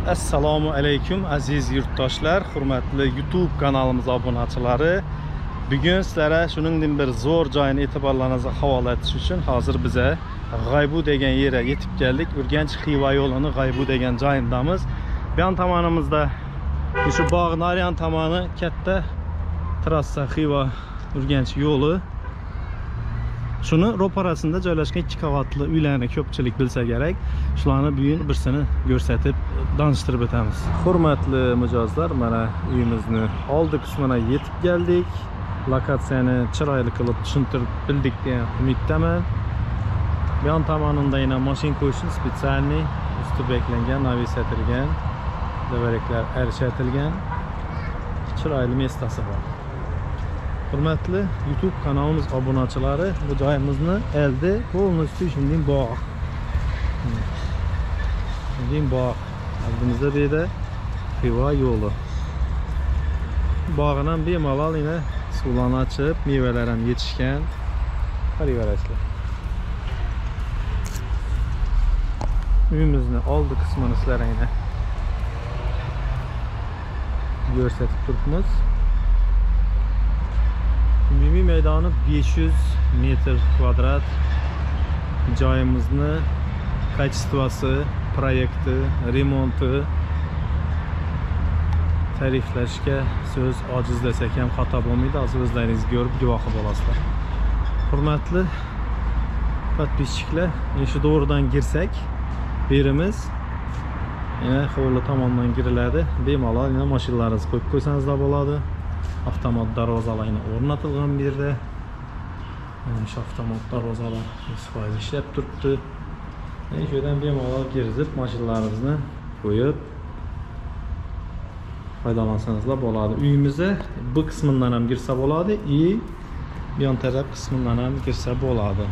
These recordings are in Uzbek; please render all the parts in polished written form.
Assalomu alaykum aziz yurtdoshlar, hurmatli YouTube kanalimiz obunachilari. Bugun sizlarga shuningdek bir zo'r joyni e'tiborlaringizga havola etish uchun hozir biza G'aybu degan yerga yetib keldik. Urganch Xiva yo'lini G'aybu degan joyindamiz. Bu yon tomonimizda shu bog'ning naryon tomoni katta trassa Xiva Urganch yo'li. Shuni ro'parasida joylashgan 2 qavatli uylarni ko'pchilik bilsa kerak. Shularni bugun birsini ko'rsatib, tanishtirib o'tamiz. Hurmatli mijozlar, mana uyimizni oldi qismina yetib keldik. Lokatsiyani chiroyli qilib tushuntirib bildik degan umiddaman. Bu yon tomonida yana mashina qo'yishni spesialniy usti beklangan, navisatorgan, devaraklar erishatilgan chiroyli mestasi bor. Hurmatli YouTube kanalimiz obunachilari, bu joyimizni elde polностью shunday bog'. Shunday bog'. Oldimizda deydi Xiva yo'li. Bog'dan bemalol yana suvlarni ochib, mevalar ham yetishgan. Qaraverasizlar. Uyimizni oldi qismini sizlarga ko'rsatib turibmiz. Umumiy maydoni 500 metr kvadrat. Joyimizni kачествоsi, proyekti, remonti ta'riflashga so'z ojiz desak ham xato bo'lmaydi. Hozir o'zlaringiz ko'rib guvohi bo'lasizlar. Hurmatli podpisчиклар, shu to'g'ridan girsak, berimiz yana hovli tomondan giriladi. Bemalol yana mashinalaringizni qo'yib qo'ysangiz da bo'ladi. Avtomat darvozalarni o'rnatilgan bu yerda. Mana shu avtomat darvozalar 100% ishlab turibdi. Shu yerdan bemalol kirizib, mashinalaringizni qo'yib foydalansangiz bo'ladi. Uyimizda bu qismidan ham girsa bo'ladi, bu yon taraf qismidan ham girsa bo'ladi.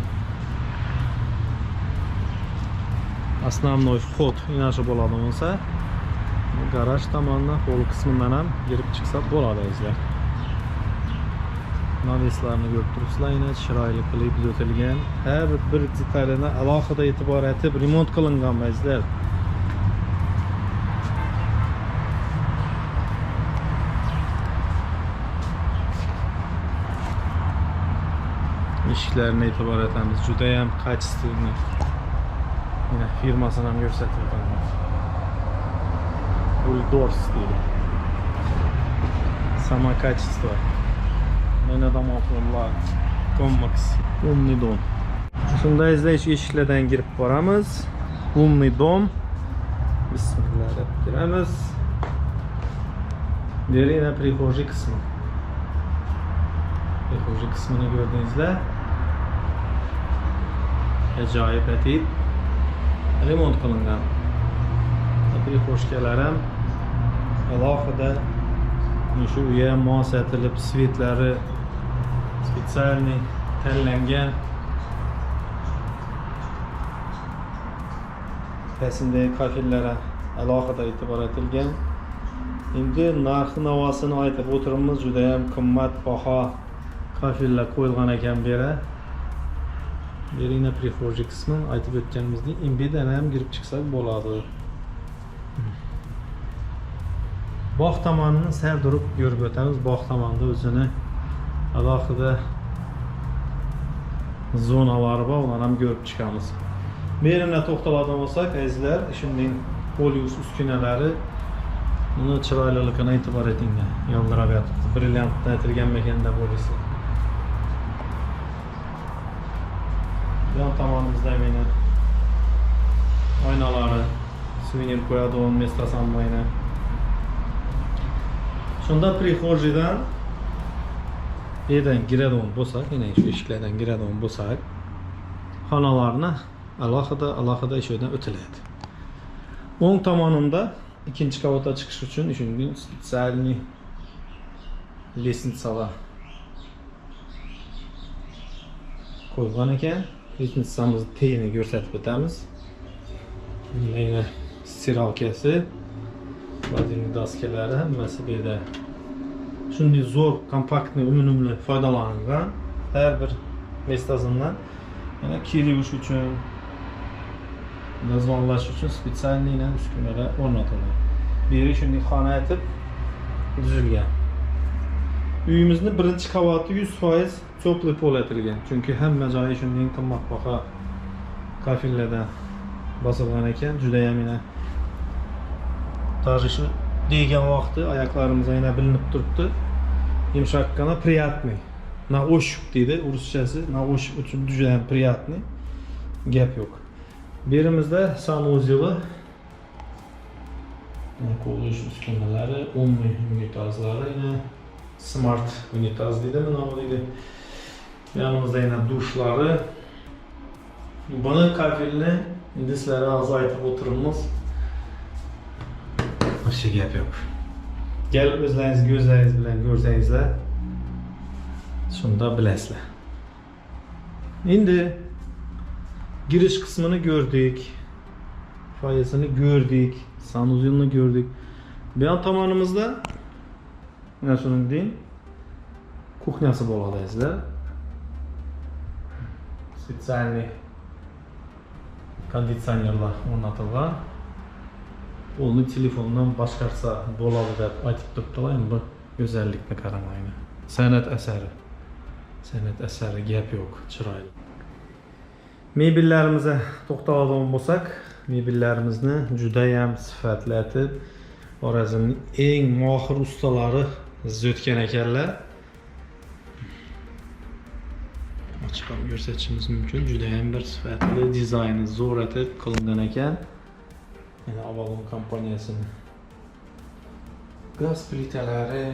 Основной вход inashi bo'ladi bo'lsa, garaj tomonidan hovli qismidan ham kirib chiqsa bo'ladi sizlar. Navislarni ko'rib turibsizlar, yana chiroyli qilib o'tilgan. Har bir detalini alohida e'tibor etib remont qilingan bizlar. Eshiklarni e'tibor etamiz. Juda ham kачественный. Yana firmasini ham ko'rsatib o'tamiz. Bulldoors deydi. Само качество. Yana domoflar, Commax, umniy dom. Shunda izlash eshiklardan kirib boramiz. Umniy dom. Bismillah deb kiramiz. Derina prixожий qismi. Prixожий qismini ko'rdingizlar. Ajoyib atib remont qilingan. Prixожkalar ham alohida shu uyga mos etilib, svetlari spesialniy tanlangan. Tasindagi kafellari alohida e'tibor etilgan. Endi narx-navosini aytib o'tiramiz, juda ham qimmat baho kafellar qo'yilgan ekan bu yerga. Derina prixожий qismi aytib o'tganimizdek, imbidan ham kirib chiqsak bo'ladi. Bog' tomonini sal turib ko'rib o'tamiz. Bog' tomonida o'zini alohida zonalari bor, ularni ham ko'rib chiqamiz. Bu yerga to'xtaladigan bo'lsak, azizlar, shunday polius uskunalari, uni chiroyliligini e'tibor etinglar. Yondirab yotibdi. Brilliantdan aytilgan mekanda bo'lsa. Bu yon tomonimizda mana oynalari, suvenir qo'yadigan mestasi ham bor. Shunda prixожийdan yerdan giradigan bo'lsak, yana shu eshiklardan giradigan bo'lsak, xonalarni alohida ishdan o'tiladi. O'ng tomonimda ikkinchi qavatga chiqish uchun shunday spesialniy lestnitsalar qo'ygan ekan. Lestnitsamizni teyini ko'rsatib o'tamiz. Mana stiralkasi, Vladimir daskalari hammasi bu yerda. Shunday zo'r, kompaktniy, unumli foydalanilgan. Har bir mestasidan yana kirish uchun, dazmollash uchun spesialniy uskunalar o'rnatilgan. Biri shunday xona etib tuzilgan. Uyimizni birinchi qavati 100% cho'pli pol etilgan. Chunki hamma joyi shunday qimmatbaho kafillardan bosilgan ekan, juda ham yana даже shu degan vaqti oyoqlarimiz yana bilinib turibdi. Yumshaqqina приятный. Na ощупь deydi ruschasi, na ощупь uchun juda ham приятный. Gap yo'q. Berimizda sanuzyeli qo'yish uskunalari, umumi unitazlari, yana smart unitaz deydi, mana deydi. Yanımızda yana dushlari. Buni kafilni endi sizlarga hozir aytib o'tiribmiz. Boshqa gap yo'q. Kelib o'zlaringiz ko'zlaringiz bilan ko'rsangizlar, shunda bilasizlar. Endi girish qismini ko'rdik. Foyasini ko'rdik, sanuzyelni ko'rdik. Bu yon tomonimizda mana shuningdek kuxnyasi bo'ladi sizlar. Специальный konditsionerlar o'rnatilgan. Uni telefondan boshqarsa bo'ladi deb aytib turibdilar. Bu go'zallikni qaramang. San'at asari. San'at asari gap yo'q, chiroyli. Mebellarimizni to'xtaladigan bo'lsak, mebellarimizni juda ham sifatli etib, Xorazmning eng mohir ustalari zotgan ekanlar. Chiqib ko'rsatishimiz mumkin. Juda ham bir sifatli dizayni zo'r etib qilingan ekan. Yana Avalon kompaniyasining gaz plitalari,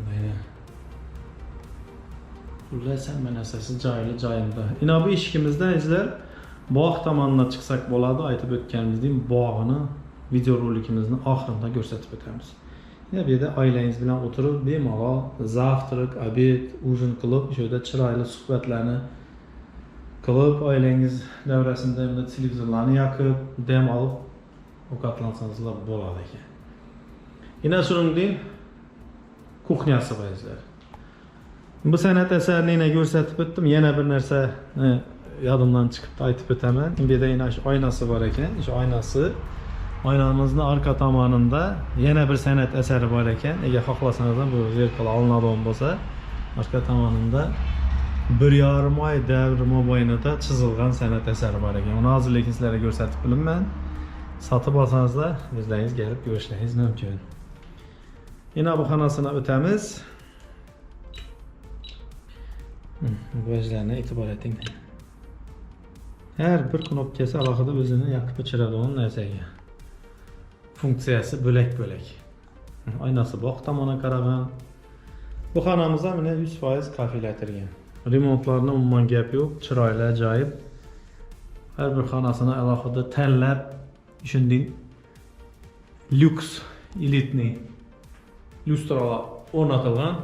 mana ular hamma narsasi joyida. Ina bu eshigimizdan izlar bog' tomonidan chiqsak bo'ladi. Aytib o'tganimizdek, bog'ini videorolikimizni oxirida ko'rsatib o'tamiz. Ya bu yerda oilangiz bilan o'tirib, bemalol zavtrak, obed, ujin qilib, o'sha yerda chiroyli suhbatlarni qilib, oilangiz davrasida ham televizorlarni yoqib, dam olib ovqatlansangiz bo'ladi ekan. Yana shuningdek kuxnyasi bo'yizlar. Bu san'at asarini yana ko'rsatib o'tdim. Yana bir narsa yodimdan chiqib aytib o'taman. Bu yerda yana shu oynasi bor ekan. Shu oynasi oynamizning orqa tomonida yana bir san'at asari bor ekan. Agar xohlasangiz bu zerkalo olinadigan bo'lsa, orqa tomonida 1,5 oy davr mobaynida chizilgan san'at asari bor ekan. Uni hozir lekin sizlarga ko'rsatib bilaman. Sotib olsangizlar, o'zlaringiz kelib ko'rishingiz mumkin. Yana bu xonasini o'tamiz. Bu ishlarni e'tibor eting. Har bir knopkasi alohida o'zini yoqib o'chiradigan narsaga. Funksiyasi bo'lak-bo'lak. Oynasi bog' tomoniga qaragan. Bu xonamizda mana 100% kafilatirgan. Remontlarning umuman gap yo'q, chiroyli, ajoyib. Har bir xonasini alohida tanlab, shunday lyuks, elitniy lyustralar o'rnatilgan.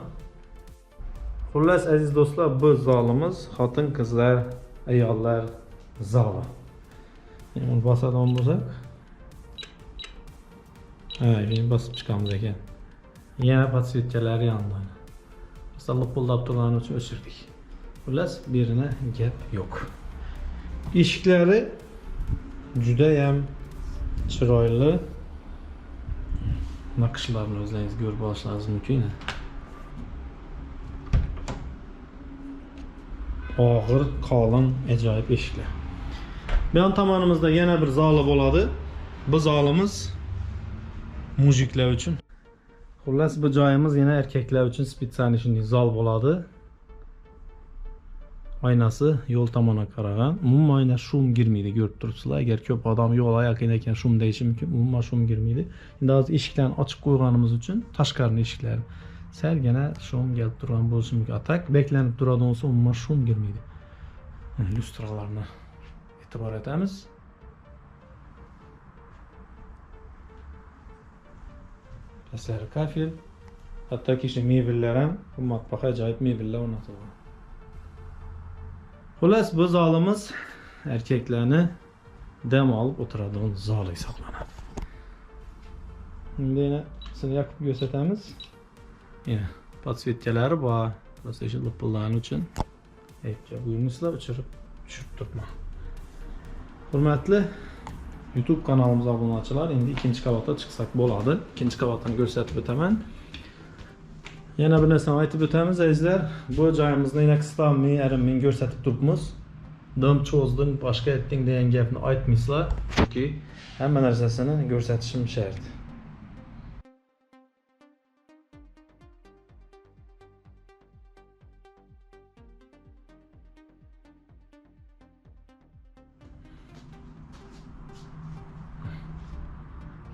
Xullas aziz do'stlar, bu zalimiz xotin-qizlar, ayollar zali. Uni bosadigan bo'lsak, men bosib chiqamiz ekan. Yana podsvetkalari yondan. Masalan, pullab turgani uchun o'chirdik. Xullas, bu yerina gap yo'q. Eshiklari juda ham chiroyli. Naqshlarni o'zlaringiz ko'rib olishingiz mumkin. Og'ir, qalin, ajoyib eshiklar. Bu yon tomonimizda yana bir zali bo'ladi. Bu zalimiz mujiklar uchun. Xullas, bu joyimiz yana erkaklar uchun spesial shunday zal bo'ladi. Oynasi yo'l tomoniga qaragan. Umuman oyna shum girmaydi, ko'rib turibsizlar. Agar ko'p odam yo'l oyoqin ekan shum deyishi mumkin. Umuman shum girmaydi. Endi hozir eshiklarni ochib qo'yganimiz uchun tashqari eshiklar salgina shum kelib turgan bo'lishi mumkin. Atak beklanib turadigan bo'lsa umuman shum girmaydi. Lyustralarni e'tibor etamiz. Pastlari kafil. Hattoki shu mebellar ham qimmatbaho ajoyib mebellar o'rnatilgan. Xullas, bu zalimiz erkaklarni dam olib o'tiradigan zal hisoblanadi. Endi yana sizni yoqib ko'rsatamiz. Yana podsvetkalari bor. Просто shu lipillarni uchun aytga buyurmaslar o'chirib tushib turibman. Hurmatli YouTube kanalımıza obunachilar, endi ikinci qavatga chiqsak bo'ladi. İkinci qavatini ko'rsatib o'taman. Yana bir narsani aytib o'tamiz azizlar. Bu joyimizni yana qisqarmay, arimay ko'rsatib turibmiz. Dim cho'zding, boshqa aytding degan gapni aytmaysizlar. Chunki hamma narsasini ko'rsatishim shart.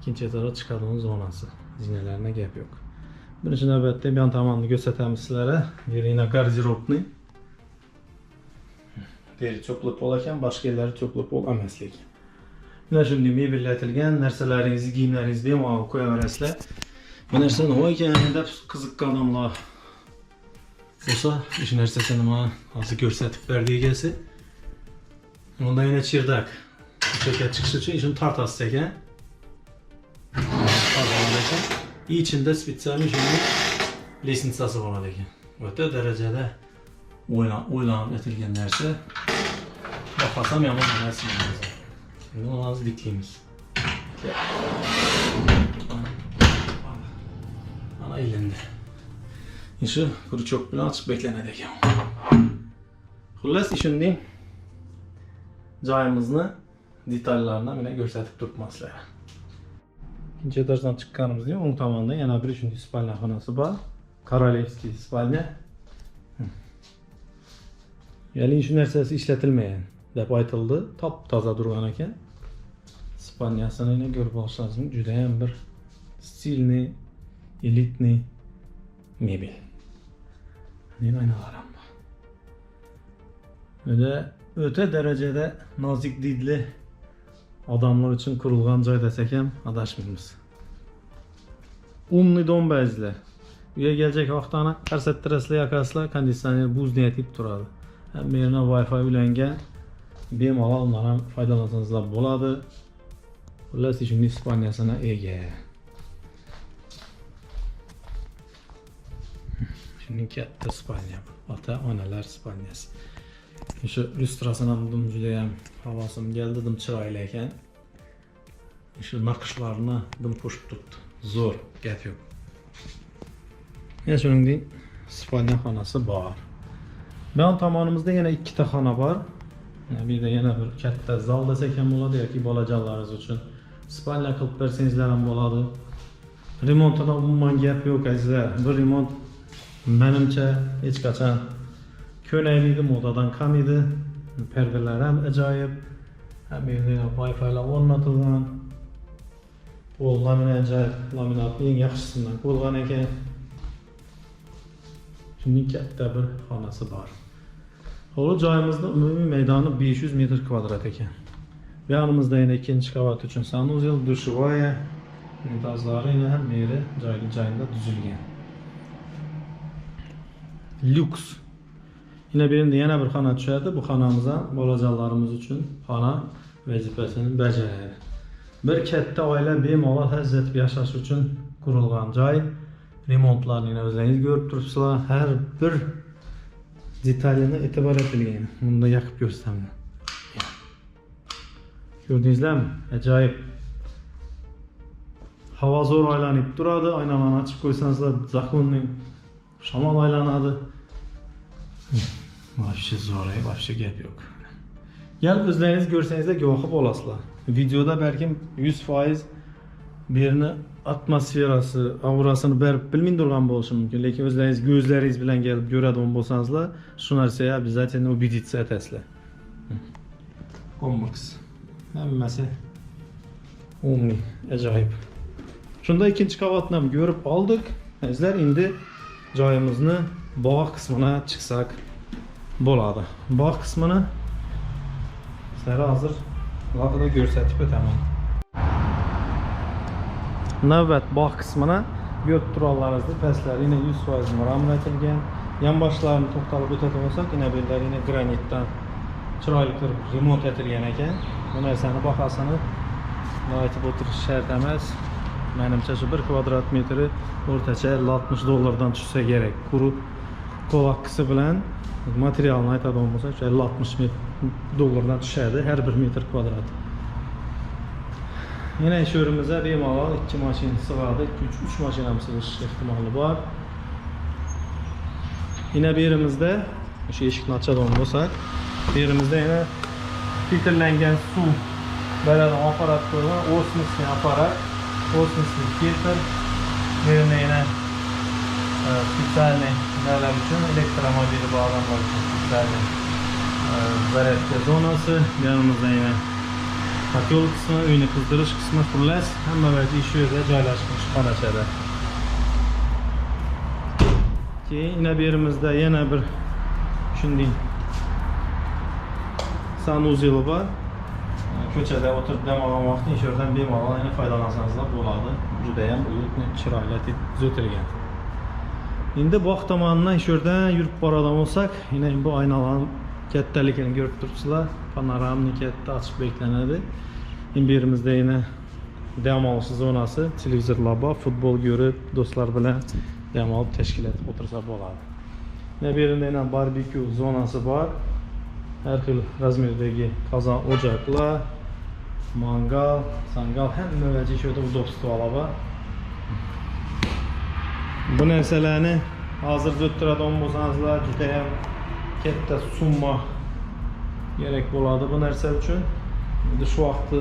İkinci etaja chiqadigan zonasi. Zinalarına gap yo'q. Birinchi navbatda bu yon tomonni ko'rsatamiz sizlarga. Yerina garderobni. Deri cho'plab bo'larkan, boshqa yerlari cho'plab bo'lmas lekin. Mana shunday mebellatilgan narsalaringizni, kiyimlaringizni bemalol qo'yaverasizlar. Bu narsa nima ekan deb qiziqqan odamlar bo'lsa, shu narsasini nima hozir ko'rsatib berdi egasi. Bunda yana chirdak. Ko'chaga chiqish uchun ishini tortasiz ekan. İçinde spesial şunun lesnitsası var ekan. O'ta darajada o'ylanib etilgan narsa. Baqasam yomon emas menimcha. Endi uni hozir diklaymiz. Mana ilindi. Shu kurchok bilan ochib beklanadi ekan. Xullas shunday joyimizni detallarini mana ko'rsatib turibman. İkinci etajdan chiqqanimizda o'ng tomonda yana bir shunday spalnya xonasi bor. Korolevskiy spalnya. Ya'ni shu narsasi ishlatilmagan deb aytildi. Top toza turgan ekan. Spalnyasini yana ko'rib olsangiz, juda ham bir stilni, elitni mebel. Nima aynalar ham bor. O'ta darajada nozik didli adamlar için kurulgan joy desek ham adashmaymiz. Umli donbazlar. Uyga gelecek vaqtda ko'rsattirasizlar, yoqasizlar, konditsioner buzni yetib turadi. Hamma yerga Wi-Fi ulangan, bemalol undan ham foydalansangizlar bo'ladi. Xullas shunday Ispaniyasini ega. Shunday katta Ispaniya bu. Ota-onalar Ispaniyasi. Şu lyustrasini ham juda ham havosim keldi, dim chiroyli ekan. Şu naqshlarini dim qo'shib turibdi. Zo'r, gap yo'q. Yana shuningdek spalnya xonasi bor. Bu yon tomonimizda yana ikkita xona bor. Bu yerda yana bir katta zal desak ham bo'ladi yoki bolajonlaringiz uchun spalnya qilib bersangizlar ham bo'ladi. Remontdan umuman gap yo'q azizlar. Bu remont menimcha hech qachon ko'naylikli modadan kam edi. Perdelar ham ajoyib. Ham yerda Wi-Fi'lar o'rnatilgan. Bu laminatning eng yaxshisidan qo'yilgan ekan. Shunday katta bir xonasi bor. Hovli joyimizning umumiy maydoni 500 metr kvadrat ekan. Bu yonimizda yana ikinchi qavat uchun sanuzel, dushovoya, unitazlari ham meri joyida tuzilgan. Lyuks. Yine birinde yana bir xona tushadi. Bu xonamiz ham bolajonlarimiz uchun xona vazifasini bajaradi. Bir katta oila bemalol hazzatib yashash uchun qurilgan joy. Remontlarni o'zlaringiz ko'rib turibsizlar. Har bir detalini e'tibor etilgan. Bunda yoqib ko'rsataman. Ko'rdingizlarmi? Ajoyib. Havo zo'r aylanib turadi. Oynalarni ochib qo'ysangizlar, zaxonning shamol aylanadi. Вообще zo'r, вообще gap yo'q. Gelib o'zlaringiz ko'rsangizlar guvohi bo'lasizlar. Videoda balkim 100% birini atmosferasi, aurasini berib bilmay turgan bo'lishi mumkin, lekin o'zlaringiz ko'zlaringiz bilan kelib ko'radigan bo'lsangizlar, shu narsaga обязательно убедиться etasizlar. Kompleks. Hammasi umli, ajoyib. Shunda ikinchi qavatni ham ko'rib oldik. Sizlar endi joyimizni bog' qismına chiqsak bo'ladi. Bog' qismini sizlarga hozir vaqtida ko'rsatib o'taman. Navbat bog' qismini ko'rib turganlaringizni pastlari yana 100% muromil etilgan. Yonboshlarini to'xtalib o'tadigan bo'lsak, yana bellar yana granitdan chiroyli qilib remont etilgan ekan. Bu narsani bahosini aytib o'tirish shart emas. Menimcha shu 1 kvadrat metri o'rtacha $50 tushsa kerak. Quruq kovakisi bilan materialni aytadigan bo'lsak, $50-60 tushadi har 1 metr kvadrat. Yine iş yerimize bemalol 2 mashina sig'adi, 3 mashina ham sig'ish ehtimoli bor. Yine bir yerimizde şu eshikni ochadigan bo'lsak, bu yerimizda yana filtrlangan suv beradigan aparat qo'yilgan, osmosli aparat, osmosli filtr. Bu yerda yana spesialniy nalar uchun elektromobili bor odamlar uchun spesialniy zaryadka zonasi. Yanimizda yana kotol qismi, uyni qizdirish qismi, xullas hamma vaqt ish yerida joylashgan xonachada. Keyin yine bir yerimizda yana bir shunday sanuzeli bor. Ko'chada o'tirib dam olgan vaqtda ish yerdan bemalol yana foydalansangiz bo'ladi. Juda ham uyutni chiroyli tuzatilgan. Endi boq tomonidan ish yerdan yurib boradigan bo'lsak, yine bu aynalarning kattaligini ko'rib turibsizlar. Panoramnik katta ochiq beklanadi. Endi bu yerimizda yana dam olish zonasi, televizorlar bor, futbol ko'rib, do'stlar bilan dam olib tashkil etib o'tirsa bo'ladi. Yana bu yerda yana barbekyu zonasi bor. Har xil razmerdagi qozon, o'joqlar, mangal, sangal hamma vajiy shuda udobstvolar bor. Bu narsalarni hozir o'tiradigan bo'lsangizlar juda ham katta summa kerak bo'ladi bu narsa uchun. Endi shu vaqtda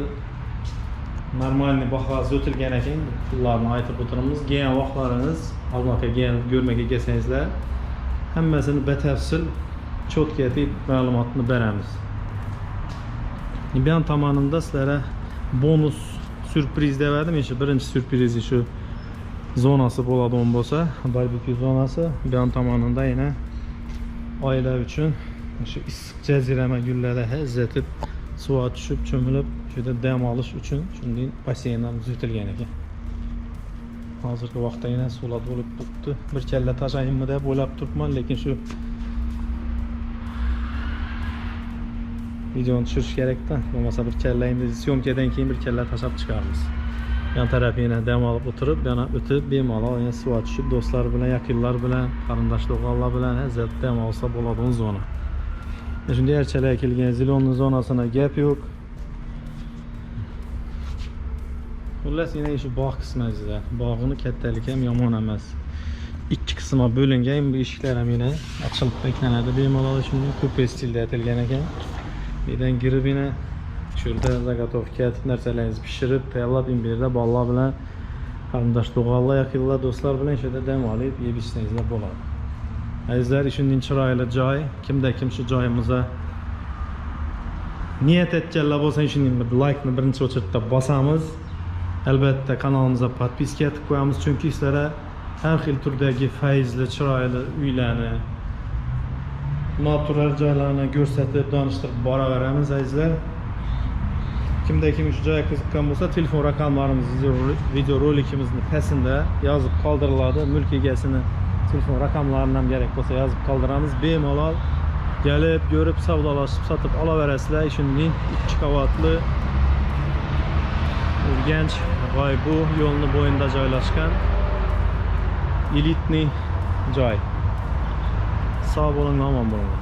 normalniy bahosi o'tilgan ekan, pullarni aytib o'tiramiz. Kelgan vaqtlaringiz albatta ko'rmaga kelsangizlar, hammasini batafsil cho'tka etib ma'lumotni beramiz. Bu ham tomonimda sizlarga bonus sürpriz dedim. İşte birinchi sürprizi şu zonası bo'ladigan bo'lsa, barbekyu zonasi. Bu ham tomonida yana oila uchun shu issiq jazirama kunlarda hazzatib suv tushib, cho'milib, juda dam olish uchun shunday basseyn ham tuzatilgan ekan. Hozirgi vaqtda yana suvlar bo'lib turibdi. Bir kalla tashayimmi deb o'ylab turibman, lekin shu videoni tushirish kerakda. Bo'lmasa bir kallayni syomkadan keyin bir kalla tashab chiqarmiz. Yan tarafı yana dam olib o'tirib, yana o'tib, bemalol yana suv tushib, do'stlar bilan, yaqinlar bilan, qarindosh-o'g'illar bilan hazzat dam olsa bo'ladigan zona. Shunday erchalar kelgan zilonning zonasina gap yo'q. Xullas yana shu bog' qismida. Bog'ning kattaligi ham yomon emas. Ikki qismga bo'lingan, bu eshiklar ham yana ochilib beklanadi. Bemalol shunday kupe stilda atilgan ekan. Birdan kirib yana shurda zagotovka narsalarni pishirib, tayyorlab imbirda bolalar bilan, qarindosh-o'g'illar, yaqinlar, do'stlar bilan shunda dam olib yeb ichsangizlar bo'ladi. Azizlar, shunday chiroyli joy, kimda kim shu joyimizga niyat etganlar bo'lsa, shunday bir like-ni birinchi o'chirib bosamiz. Albatta kanalimizga podpiska etib qo'yamiz, chunki sizlarga har xil turdagi fayzli, chiroyli uylarni, natural joylarni ko'rsatib, tanishtirib boraveramiz azizlar. Kimda kim shu joyga qiziqqan bo'lsa, telefon raqamlarimiz video rolikimizning pastida yozib qoldiriladi. Mulk egasini telefon raqamlarini ham kerak bo'lsa yozib qoldiramiz. Bemalol kelib, ko'rib, savdolashib, sotib olaverasizlar. Shunday 2 qavatli Urganch G'oybu yo'lni bo'yinda joylashgan elitniy joy. Sog' bo'ling, omon bo'ling.